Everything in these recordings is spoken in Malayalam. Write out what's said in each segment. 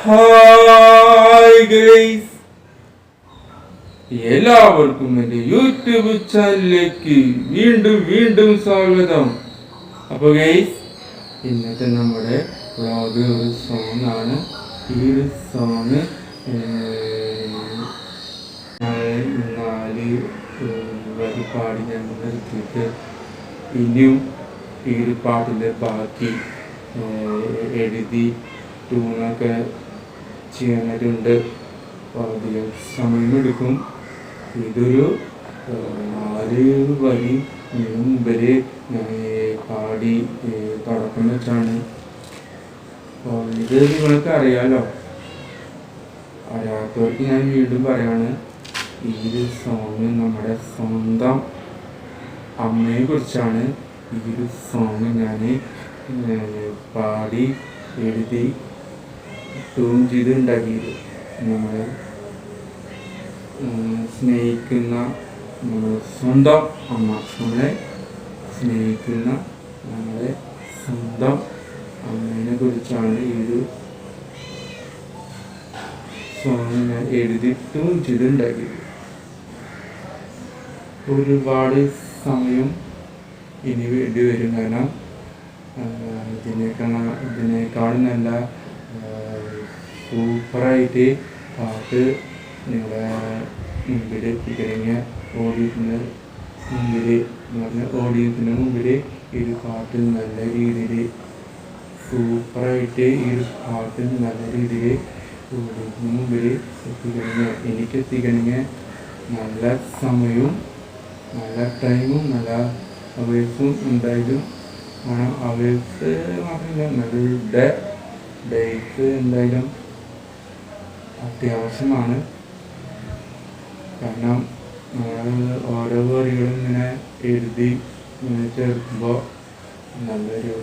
ഹായ് ഗൈസ്, എല്ലാവർക്കും എൻ്റെ യൂട്യൂബ് ചാനലിലേക്ക് വീണ്ടും സ്വാഗതം. അപ്പോൾ ഗൈസ്, ഇന്നത്തെ നമ്മുടെ വ്ളോഗ് ഒരു സോങ് ആണ്. ഈ ഒരു സോങ് 4 വരി പാടി ഞാൻ നിർത്തിയിട്ട് ഇനിയും ഈ ഒരു പാട്ടിൻ്റെ ബാക്കി എഴുതി ട്യൂണൊക്കെ ചെയ്യാനായിട്ടുണ്ട്. അപ്പോൾ അധികം സമയമെടുക്കും. ഇതൊരു 4 വരി മുമ്പിൽ ഞാൻ പാടി തുടക്കം വെച്ചാണ്. അപ്പോൾ ഇത് നിങ്ങൾക്ക് അറിയാമല്ലോ. അറിയാത്തവർക്ക് ഞാൻ വീണ്ടും പറയാണ്, ഈ ഒരു സോങ് നമ്മുടെ സ്വന്തം അമ്മയെ കുറിച്ചാണ്. ഈ ഒരു സോങ് ഞാൻ പാടി എഴുതി ട്യൂൺ ചെയ്ത് ഉണ്ടാക്കിയത്. നമ്മളെ സ്നേഹിക്കുന്ന നമ്മുടെ സ്വന്തം അമ്മ, നമ്മളെ സ്നേഹിക്കുന്ന നമ്മളെ സ്വന്തം അമ്മേനെ കുറിച്ചാണ് ഈ ഒരു സോങ് ഞാൻ എഴുതി ട്യൂൺ ചെയ്ത് ഉണ്ടാക്കിയത്. ഒരുപാട് സമയം ഇനി വേണ്ടി വരും. കാരണം ഇതിനേക്കാളും നല്ല സൂപ്പറായിട്ട് പാട്ട് നിങ്ങളുടെ മുമ്പിൽ എത്തിക്കഴിഞ്ഞ ഓഡിയൻസിൻ്റെ മുമ്പിൽ ഈ ഒരു പാട്ട് നല്ല രീതിയിൽ സൂപ്പറായിട്ട് ഈ ഒരു പാട്ട് നല്ല രീതിയിൽ ഓഡിയൻസിന് മുമ്പിൽ എത്തിക്കഴിഞ്ഞ നല്ല സമയവും നല്ല ടൈമും നല്ല അവേഴ്സും എന്തായാലും വേണം. അവേഴ്സ് മാത്രമല്ല, നല്ല ഡേറ്റ് എന്തായാലും അത്യാവശ്യമാണ്. കാരണം നമ്മൾ ഓരോ വരികളും ഇങ്ങനെ എഴുതി ചേർക്കുമ്പോൾ നല്ലൊരു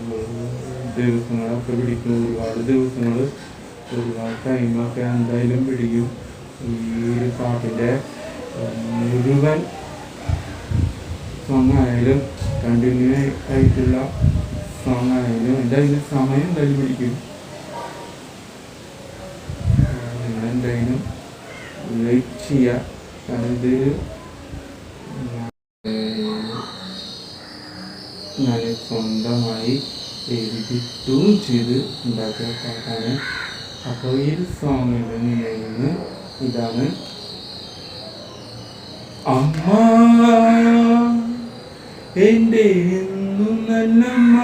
ദിവസങ്ങളൊക്കെ പിടിക്കും. ഒരുപാട് ദിവസങ്ങൾ, ഒരുപാട് ടൈമൊക്കെ എന്തായാലും പിടിക്കും. ഈ ഒരു പാട്ടിൻ്റെ മുഴുവൻ സോങ് ആയാലും കണ്ടിന്യൂ ആയിട്ടുള്ള സോങ് ആയാലും എന്തായാലും സമയം എന്തായാലും പിടിക്കും. നിങ്ങളെന്തായാലും വെയിറ്റ് ചെയ്യുക. കാരണം ഇത് ഞാൻ സ്വന്തമായി എഴുതി ട്യൂൺ ചെയ്ത് ഉണ്ടാക്കിയ പാട്ടാണ്. അപ്പോൾ ഈ സോങ്ങിൽ നിന്ന് ഇതാണ്: അമ്മ എൻ്റെ എന്നും നല്ലമ്മ,